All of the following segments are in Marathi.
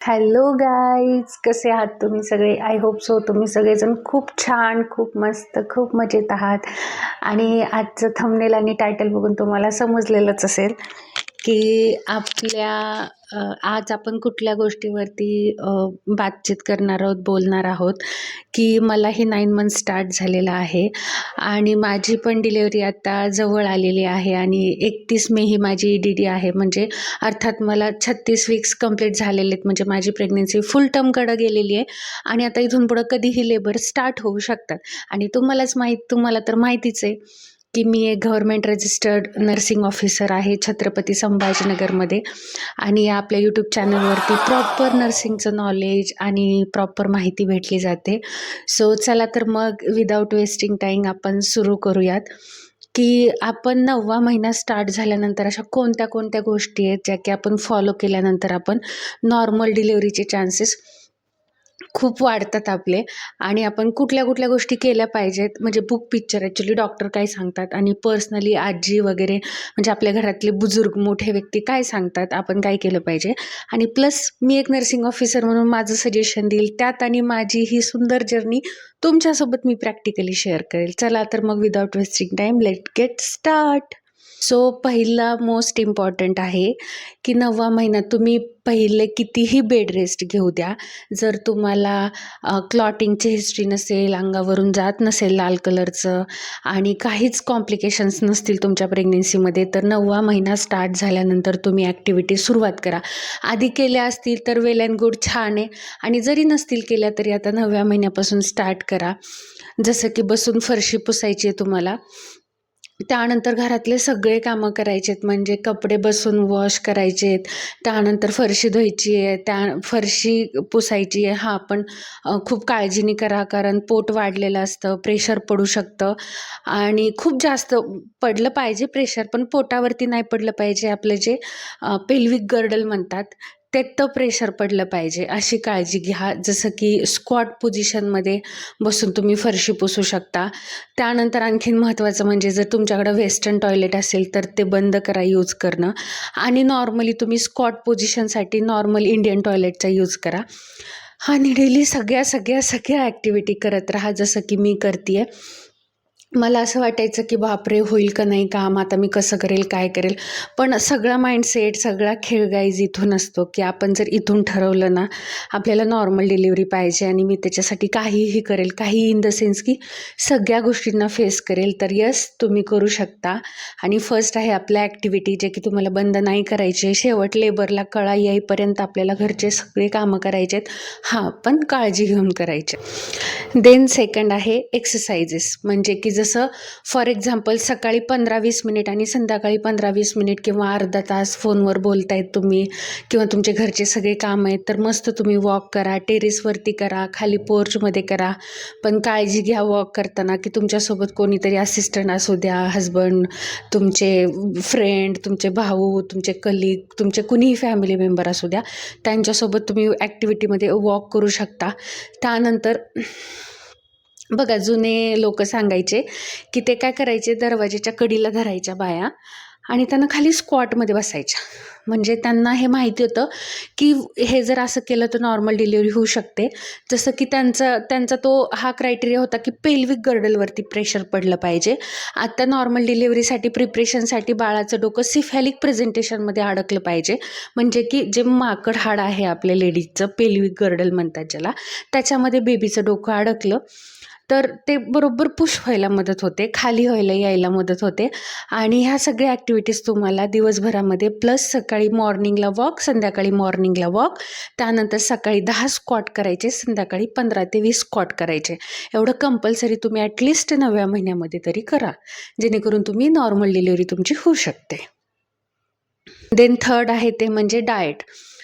हॅलो गाईज, कसे आहात तुम्ही सगळे? आय होप सो तुम्ही सगळेजण खूप छान, खूप मस्त, खूप मजेत आहात. आणि आजचं थंबनेल आणि टायटल बघून तुम्हाला समजलेलंच असेल की आज आपण कुठल्या गोष्टीवरती बातचीत करणार आहोत, बोलणार आहोत. की मलाही 9 मंथ स्टार्ट झालेला आहे आणि माझी पण डिलेवरी आता जवळ आलेली आहे आणि 31 मे ही माझी EDD आहे. म्हणजे अर्थात मला 36 वीक्स कंप्लीट झालेले आहेत. म्हणजे माझी प्रेग्नन्सी फुल टर्मकडे गेलेली आहे आणि आता इथून पुढं कधीही लेबर स्टार्ट होऊ शकतात. आणि तुम्हाला तर माहितीच आहे की मी एक गव्हर्नमेंट रजिस्टर्ड नर्सिंग ऑफिसर आहे छत्रपती संभाजीनगरमध्ये. आणि आपल्या यूट्यूब चॅनलवरती प्रॉपर नर्सिंगचं नॉलेज आणि प्रॉपर माहिती भेटली जाते. सो चला तर मग विदाऊट वेस्टिंग टाईम आपण सुरू करूयात की आपण 9वा महिना स्टार्ट झाल्यानंतर अशा कोणत्या कोणत्या गोष्टी आहेत ज्या की आपण फॉलो केल्यानंतर आपण नॉर्मल डिलिव्हरीचे चान्सेस खूप वाढतात आपले. आणि आपण कुठल्या कुठल्या गोष्टी केल्या पाहिजेत. म्हणजे बुक पिक्चर ॲक्च्युली डॉक्टर काय सांगतात आणि पर्सनली आजी वगैरे म्हणजे आपल्या घरातले बुजुर्ग मोठे व्यक्ती काय सांगतात, आपण काय केलं पाहिजे. आणि प्लस मी एक नर्सिंग ऑफिसर म्हणून माझं सजेशन देईल त्यात आणि माझी ही सुंदर जर्नी तुमच्यासोबत मी प्रॅक्टिकली शेअर करेल. चला तर मग without wasting time let get start. So पहिला मोस्ट इम्पॉर्टंट आहे की 9वा महिन्यात तुम्ही पहिले कितीही बेड रेस्ट घेऊ द्या, जर तुम्हाला क्लॉटिंगची हिस्ट्री नसेल, अंगावरून जात नसेल लाल कलरचं आणि काहीच कॉम्प्लिकेशन्स नसतील तुमच्या प्रेग्नेन्सीमध्ये, तर 9वा महिना स्टार्ट झाल्यानंतर तुम्ही ॲक्टिव्हिटी सुरुवात करा. आधी केल्या असतील तर वेल अँड गुड, छान आहे. आणि जरी नसतील केल्या तरी आता 9व्या महिन्यापासून स्टार्ट करा. जसं की बसून फरशी पुसायची आहे तुम्हाला, त्यानंतर घरातले सगळे कामं करायचे आहेत. म्हणजे कपडे बसून वॉश करायचे आहेत, त्यानंतर फरशी धुवायची आहे, फरशी पुसायची आहे. हां, पण खूप काळजीने करा, कारण पोट वाढलेलं असतं, प्रेशर पडू शकतं. आणि खूप जास्त पडलं पाहिजे प्रेशर, पण पोटावरती नाही पडलं पाहिजे. आपलं जे पेल्विक गर्डल म्हणतात ते प्रेशर पडलं पाहिजे, अशी काळजी घ्या. जसं की स्क्वॉट पोझिशनमध्ये बसून तुम्ही फरशी पुसू शकता. त्यानंतर आणखीन महत्त्वाचं म्हणजे जर तुमच्याकडं वेस्टर्न टॉयलेट असेल तर ते बंद करा यूज करणं. आणि नॉर्मली तुम्ही स्क्वॉट पोझिशनसाठी नॉर्मल इंडियन टॉयलेटचा यूज करा. आणि डेली सगळ्या ॲक्टिव्हिटी करत राहा, जसं की मी करते आहे. मला असं वाटायचं की बापरे, होईल का नाही काम, आता मी कसं करेल, काय करेल. पण सगळा माइंडसेट, सगळा खेळ गाईज इथून असतो की आपण जर इथून ठरवलं ना आपल्याला नॉर्मल डिलिव्हरी पाहिजे आणि मी त्याच्यासाठी काहीही करेल, काही इन द सेन्स की सगळ्या गोष्टींना फेस करेल, तर यस तुम्ही करू शकता. आणि फर्स्ट आहे आपल्या ॲक्टिव्हिटी, जे की तुम्हाला बंद नाही करायचे. शेवट लेबरला कळा येईपर्यंत आपल्याला घरचे सगळे कामं करायचे आहेत, हां, पण काळजी घेऊन करायचे. देन सेकंड आहे एक्सरसाइजेस. म्हणजे की जसं फॉर एक्झाम्पल सकाळी 15-20 मिनिट आणि संध्याकाळी 15-20 मिनिट किंवा अर्धा तास फोनवर बोलतायत तुम्ही किंवा तुमचे घरचे सगळे काम आहेत, तर मस्त तुम्ही वॉक करा, टेरेसवरती करा, खाली पोर्चमध्ये करा. पण काळजी घ्या वॉक करताना की तुमच्यासोबत कोणीतरी असिस्टंट असू द्या, हजबंड, तुमचे फ्रेंड, तुमचे भाऊ, तुमचे कलीग, तुमचे कुणीही फॅमिली मेंबर असू द्या, त्यांच्यासोबत तुम्ही ॲक्टिव्हिटीमध्ये वॉक करू शकता. त्यानंतर बघा, जुने लोक सांगायचे की ते काय करायचे, दरवाजाच्या कडीला धरायच्या बाया आणि त्यांना खाली स्क्वॉटमध्ये बसायच्या. म्हणजे त्यांना हे माहिती होतं की हे जर असं केलं तर नॉर्मल डिलिव्हरी होऊ शकते. जसं की त्यांचा तो हा क्रायटेरिया होता की पेल्विक गर्डलवरती प्रेशर पडलं पाहिजे. आता नॉर्मल डिलिव्हरीसाठी प्रिपरेशनसाठी बाळाचं डोकं सिफॅलिक प्रेझेंटेशनमध्ये अडकलं पाहिजे. म्हणजे की जे माकड हाड आहे आपल्या लेडीजचं, पेल्विक गर्डल म्हणतात ज्याला, त्याच्यामध्ये बेबीचं डोकं अडकलं तर ते बरोबर पुश व्हायला मदत होते, खाली व्हायला यायला मदत होते. आणि ह्या सगळ्या ॲक्टिव्हिटीज तुम्हाला दिवसभरामध्ये प्लस सकाळी मॉर्निंगला वॉक, संध्याकाळी मॉर्निंगला वॉक, त्यानंतर सकाळी 10 स्क्वॉट करायचे, संध्याकाळी 15 ते 20 स्क्वॉट करायचे. एवढं कंपल्सरी तुम्ही ॲटलिस्ट 9व्या महिन्यामध्ये तरी करा, जेणेकरून तुम्ही नॉर्मल डिलिव्हरी तुमची होऊ शकते. देन थर्ड आहे ते म्हणजे डाएट.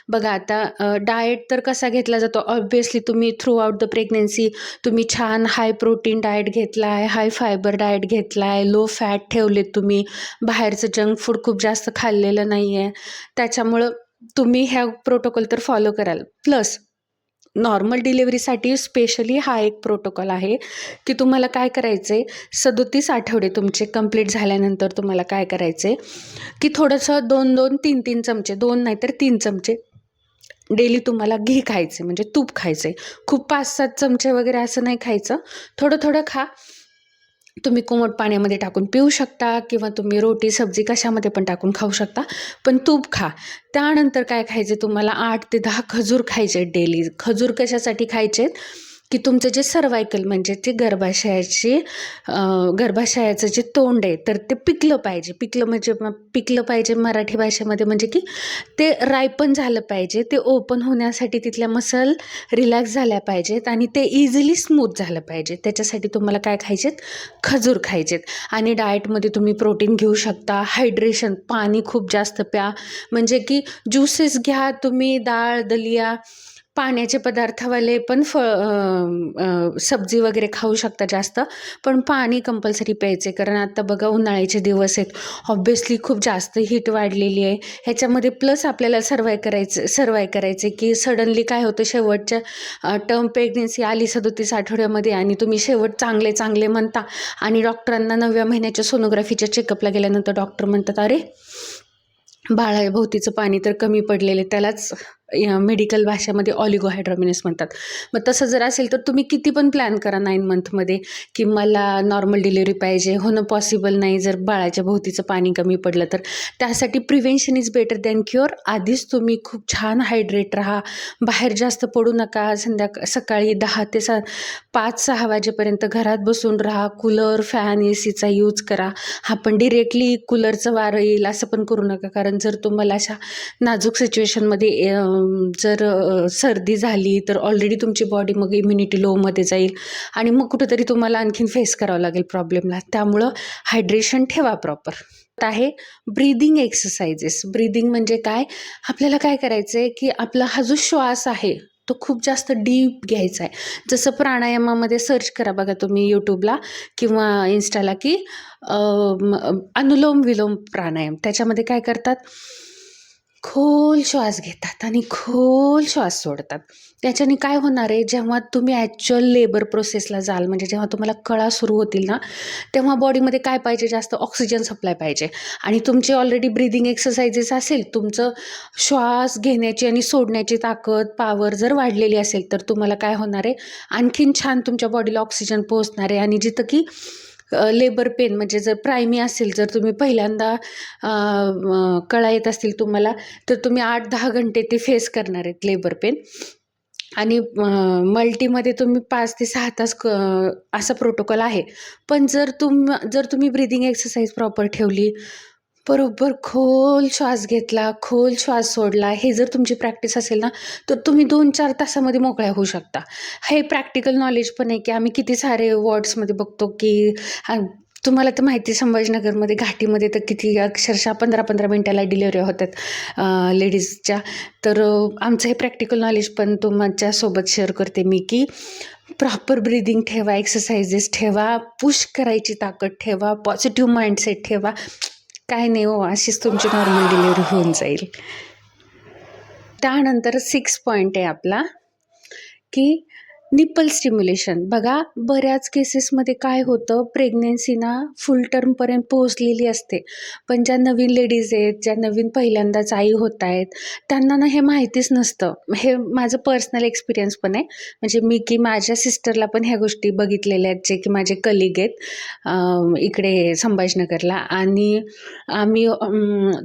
बघा, आता डाएट तर कसा घेतला जातो, ऑब्व्हियसली तुम्ही थ्रू आउट द प्रेग्नेन्सी तुम्ही छान हाय प्रोटीन डाएट घेतला आहे, हाय फायबर डाएट घेतला आहे, लो फॅट ठेवलेत तुम्ही, बाहेरचं जंक फूड खूप जास्त खाल्लेलं नाही आहे, त्याच्यामुळं तुम्ही ह्या प्रोटोकॉल तर फॉलो कराल. प्लस नॉर्मल डिलिव्हरीसाठी स्पेशली हा एक प्रोटोकॉल आहे की तुम्हाला काय करायचं आहे, 37 आठवडे तुमचे कंप्लीट झाल्यानंतर तुम्हाला काय करायचं आहे की थोडंसं 2-2, 3-3 चमचे, 2 नाही तर 3 चमचे डेली तुम्हाला घी खायचे म्हणजे तूप खायचे, खूप 5-7 चमचे वगैरे असं नाही खायचं, थोडं थोडं खा. तुम्ही कोमट पाण्यामध्ये टाकून पिऊ शकता किंवा तुम्ही रोटी सब्जी कशामध्ये पण टाकून खाऊ शकता, पण तूप खा. त्यानंतर काय खायचे तुम्हाला 8 ते 10 खजूर खायचे डेली. खजूर कशासाठी खायचे की तुमचं जे सर्वायकल म्हणजे ते गर्भाशयाचं जे तोंड आहे तर ते पिकलं पाहिजे. पिकलं पाहिजे मराठी भाषेमध्ये म्हणजे की ते रायपन झालं पाहिजे, ते ओपन होण्यासाठी तिथल्या मसल रिलॅक्स झाल्या पाहिजेत आणि ते इझिली स्मूथ झालं पाहिजे. त्याच्यासाठी तुम्हाला काय खायचेत, खजूर खायचेत. आणि डाएटमध्ये तुम्ही प्रोटीन घेऊ शकता. हायड्रेशन, पाणी खूप जास्त प्या, म्हणजे की ज्युसेस घ्या तुम्ही, डाळ, दलिया, पाण्याचे पदार्थवाले पण सब्जी वगैरे खाऊ शकता जास्त, पण पाणी कंपल्सरी प्यायचे. कारण आता बघा उन्हाळ्याचे दिवस आहेत, ऑब्व्हियसली खूप जास्त हीट वाढलेली आहे. ह्याच्यामध्ये प्लस आपल्याला सर्वाय करायचे की सडनली काय होतं, शेवटच्या टर्म प्रेग्नेन्सी आली 37 आठवड्यामध्ये आणि तुम्ही शेवट चांगले चांगले म्हणता आणि डॉक्टरांना 9व्या महिन्याच्या सोनोग्राफीच्या चेकअपला गेल्यानंतर डॉक्टर म्हणतात अरे बाळाभोवतीचं पाणी तर कमी पडलेलं आहे, त्यालाच मेडिकल भाषेमध्ये ऑलिगोहायड्रोमिनस म्हणतात. मग तसं जर असेल तर तुम्ही किती पण प्लॅन करा 9 मंथमध्ये की मला नॉर्मल डिलिव्हरी पाहिजे, होणं पॉसिबल नाही जर बाळाच्या भोवतीचं पाणी कमी पडलं तर. त्यासाठी prevention is better than cure. आधीच तुम्ही खूप छान हायड्रेट राहा, बाहेर जास्त पडू नका, सकाळी 10 ते 5-6 वाजेपर्यंत घरात बसून राहा, कूलर, फॅन, AC यूज करा. हा पण डिरेक्टली कूलरचं वारं येईल असं पण करू नका, कारण जर तुम्हाला अशा नाजूक सिच्युएशनमध्ये जर सर्दी झाली तर ऑलरेडी तुमची बॉडी मग इम्युनिटी लोमध्ये जाईल आणि मग कुठेतरी तुम्हाला आणखीन फेस करावं लागेल प्रॉब्लेमला. त्यामुळं हायड्रेशन ठेवा प्रॉपर. आहे ब्रीदिंग एक्सरसाइजेस. ब्रीदिंग म्हणजे काय, आपल्याला काय करायचं आहे की आपला हा जो श्वास आहे तो खूप जास्त डीप घ्यायचा आहे. जसं प्राणायामामध्ये सर्च करा बघा तुम्ही यूट्यूबला किंवा इन्स्टाला की अनुलोम विलोम प्राणायाम. त्याच्यामध्ये काय करतात, खोल श्वास घेतात आणि खोल श्वास सोडतात. त्याच्याने काय होणार आहे, जेव्हा तुम्ही ॲक्च्युअल लेबर प्रोसेसला जाल, म्हणजे जेव्हा तुम्हाला कळा सुरू होतील ना, तेव्हा बॉडीमध्ये काय पाहिजे, जास्त ऑक्सिजन सप्लाय पाहिजे. आणि तुमची ऑलरेडी ब्रीदिंग एक्सरसाइजेस असेल, तुमचं श्वास घेण्याची आणि सोडण्याची ताकद, पॉवर जर वाढलेली असेल तर तुम्हाला काय होणार आहे, आणखीन छान तुमच्या बॉडीला ऑक्सिजन पोहोचणार आहे. आणि जिथं की लेबर पेन म्हणजे जर प्रायमी असेल, जर तुम्ही पहिल्यांदा कळा येत असतील तुम्हाला, तर तुम्ही 8-10 घंटे ते फेस करणार आहेत लेबर पेन. आणि मल्टीमध्ये तुम्ही 5 ते 6 तास असा प्रोटोकॉल आहे. पण जर तुम्ही ब्रीदिंग एक्सरसाइज प्रॉपर ठेवली, बरोबर खोल श्वास घेतला, खोल श्वास सोडला, हे जर तुमची प्रॅक्टिस असेल ना, तर तुम्ही 2-4 तासामध्ये मोकळ्या होऊ शकता. हे प्रॅक्टिकल नॉलेज पण आहे की आम्ही किती सारे वॉर्ड्समध्ये बघतो की तुम्हाला तर माहिती आहे, संभाजीनगरमध्ये घाटीमध्ये तर किती अक्षरशः 15-15 मिनिटाला डिलिव्हरी होतात लेडीजच्या. तर आमचं हे प्रॅक्टिकल नॉलेज पण तुमच्यासोबत शेअर करते मी की प्रॉपर ब्रीदिंग ठेवा, एक्सरसाइजेस ठेवा, पुश करायची ताकद ठेवा, पॉझिटिव्ह माइंडसेट ठेवा. काय नाही हो, अशीच तुमची नॉर्मल डिलिव्हरी होऊन जाईल. त्यानंतर 6 पॉईंट आहे आपला की निप्पल स्टिम्युलेशन. बघा बऱ्याच केसेसमध्ये काय होतं, प्रेग्नेन्सी ना फुल टर्मपर्यंत पोहोचलेली असते, पण ज्या नवीन लेडीज आहेत, ज्या नवीन पहिल्यांदाच आई होत आहेत, त्यांना ना हे माहितीच नसतं. हे माझं पर्सनल एक्सपिरियन्स पण आहे, म्हणजे मी की माझ्या सिस्टरला पण ह्या गोष्टी बघितलेल्या आहेत, जे की माझे कलिग आहेत इकडे संभाजीनगरला. आणि आम्ही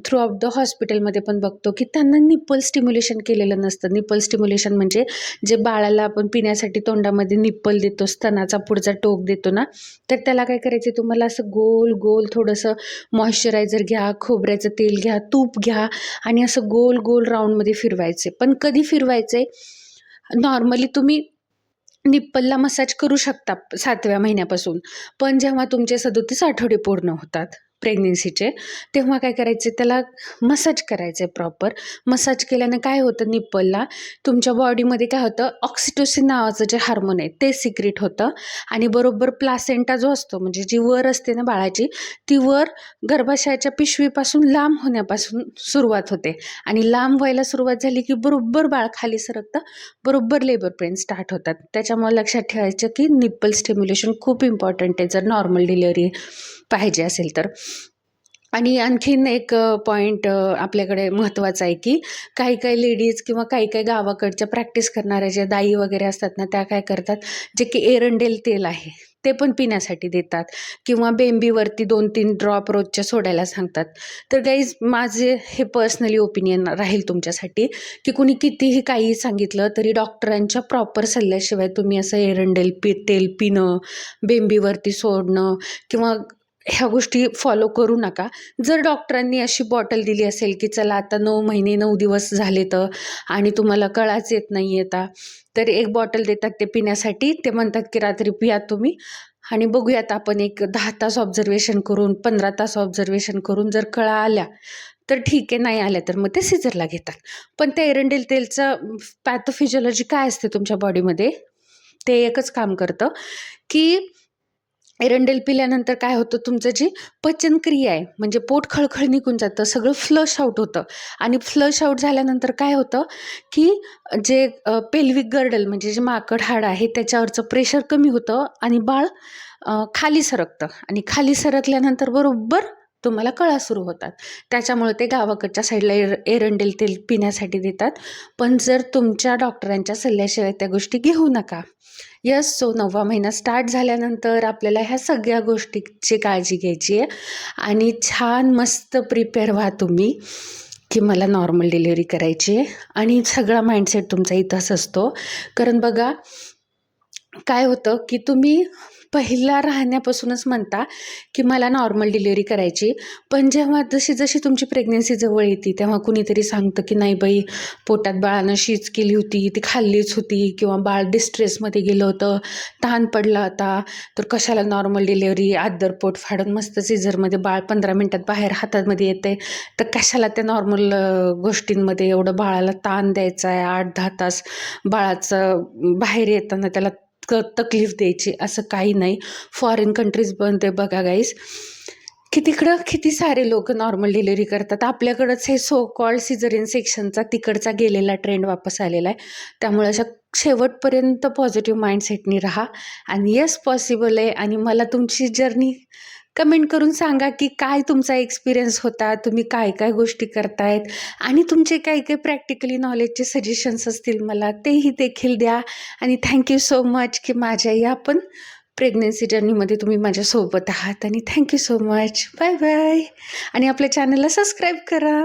थ्रू आउट द हॉस्पिटलमध्ये पण बघतो की त्यांना निप्पल स्टिम्युलेशन केलेलं नसतं. निप्पल स्टिम्युलेशन म्हणजे जे बाळाला आपण पिण्यासाठी तोंडामध्ये निप्पल देतो, स्तनाचा पुढचा टोक देतो ना, तर त्याला काय करायचं, तुम्हाला असं गोल गोल थोडंसं मॉइश्चरायझर घ्या, खोबऱ्याचं तेल घ्या, तूप घ्या आणि असं गोल गोल राऊंडमध्ये फिरवायचे. पण कधी फिरवायचे, नॉर्मली तुम्ही निप्पलला मसाज करू शकता 7व्या महिन्यापासून, पण जेव्हा तुमचे 37 आठवडे पूर्ण होतात प्रेग्नेन्सीचे, तेव्हा काय करायचे, त्याला मसाज करायचे प्रॉपर. मसाज केल्यानं काय होतं, निप्पलला तुमच्या बॉडीमध्ये काय होतं, ऑक्सिटोसिन नावाचं जे हार्मोन आहे ते सिक्रेट होतं आणि बरोबर प्लासेंटा जो असतो, म्हणजे जी वर असते ना बाळाची, ती वर गर्भाशयाच्या पिशवीपासून लांब होण्यापासून सुरुवात होते आणि लांब व्हायला सुरुवात झाली की बरोबर बाळ खाली सरकतं, बरोबर लेबर पेन स्टार्ट होतात. त्याच्यामुळे लक्षात ठेवायचं की निप्पल स्टिम्युलेशन खूप इम्पॉर्टंट आहे जर नॉर्मल डिलिव्हरी पाहिजे असेल तर. आणि आणखीन एक पॉइंट आपल्याकडे महत्त्वाचा आहे, की काही-काही लेडीज किंवा काही-काही गावाकडच्या प्रॅक्टिस करणाऱ्या ज्या दाई वगैरे असतात ना, त्या काय करतात, जे की एरंडेल तेल आहे, ते पण पिण्यासाठी देतात किंवा बेंबीवरती 2-3 ड्रॉप रोजच्या सोडायला सांगतात. तर गाईज माझे हे पर्सनली ओपिनियन राहील तुमच्यासाठी, की कुणी कितीही काहीही सांगितलं तरी डॉक्टरांच्या प्रॉपर सल्ल्याशिवाय तुम्ही असं एरंडेल तेल पिणं, बेंबीवरती सोडणं किंवा ह्या गोष्टी फॉलो करू नका. जर डॉक्टरांनी अशी बॉटल दिली असेल, की चला आता 9 महिने 9 दिवस झालेत आणि तुम्हाला कळाच येत नाही आता, तर एक बॉटल देतात ते पिण्यासाठी. ते म्हणतात, की रात्री पिया तुम्ही आणि बघूयात आपण एक 10 तास ऑब्झर्वेशन करून, 15 तास ऑब्झर्वेशन करून जर कळा आल्या, तर ठीक आहे. नाही आल्या तर मग ते सीझरला घेतात. पण त्या एरंडेल तेलचं पॅथोफिजिओलॉजी काय असते तुमच्या बॉडीमध्ये, ते एकच काम करतं, की एरंडेल पिल्यानंतर काय होतं, तुमचं जी पचनक्रिया आहे म्हणजे पोट खळखळ निघून जातं, सगळं फ्लश आउट होतं आणि फ्लश आउट झाल्यानंतर काय होतं, की जे पेल्विक गर्डल म्हणजे जे माकड हाड आहे त्याच्यावरचं प्रेशर कमी होतं आणि बाळ खाली सरकतं आणि खाली सरकल्यानंतर बरोबर तुम्हाला कळा सुरू होतात. त्याच्यामुळे ते गावाकडच्या साईडला एरंडेल तेल पिण्यासाठी देतात. पण जर तुमच्या डॉक्टरांच्या सल्ल्याशिवाय त्या गोष्टी घेऊ नका. येस, सो 9वा महिना स्टार्ट झाल्यानंतर आपल्याला ह्या सगळ्या गोष्टीची काळजी घ्यायची आहे आणि छान मस्त प्रिपेअर व्हा तुम्ही, की मला नॉर्मल डिलिव्हरी करायची आहे आणि सगळा माइंडसेट तुमचा इथंच असतो. कारण बघा काय होतं, की तुम्ही पहिला राहण्यापासूनच म्हणता, की मला नॉर्मल डिलिव्हरी करायची. पण जेव्हा जशी-जशी तुमची प्रेग्नन्सी जवळ येते, तेव्हा कुणीतरी सांगतं, की नाही बाई पोटात बाळानं शीच केली होती, ती खाल्लीच होती किंवा बाळ डिस्ट्रेसमध्ये गेलं होतं, तहान पडला होता, तर कशाला नॉर्मल डिलिव्हरी, आदर पोट फाडून मस्त सीझरमध्ये बाळ 15 मिनिटात बाहेर हातामध्ये येतंय, तर कशाला त्या नॉर्मल गोष्टींमध्ये एवढं बाळाला ताण द्यायचा आहे, 8-10 तास बाळाचं बाहेर येताना त्याला तकलीफ द्यायची, असं काही नाही. फॉरेन कंट्रीजमध्ये बघा गाईज, की तिकडं किती सारे लोक नॉर्मल डिलिव्हरी करतात. आपल्याकडंच हे सो कॉल्ड सिझेरियन सेक्शनचा तिकडचा गेलेला ट्रेंड वापस आलेला आहे. त्यामुळे अशा शेवटपर्यंत पॉझिटिव्ह माइंडसेटनी राहा आणि येस पॉसिबल आहे. आणि मला तुमची जर्नी कमेंट करून सांगा, की काय तुमचा एक्सपिरियन्स होता, तुम्ही काय-काय गोष्टी करतायत आणि तुमचे काही-काही प्रॅक्टिकली नॉलेजचे सजेशन्स असतील मला तेही देखील द्या. आणि थँक यू सो मच, की माझ्या या पण प्रेग्नन्सी जर्नीमध्ये तुम्ही माझ्यासोबत आहात आणि thank you so much. Bye bye आणि आपल्या चॅनलला सबस्क्राईब करा.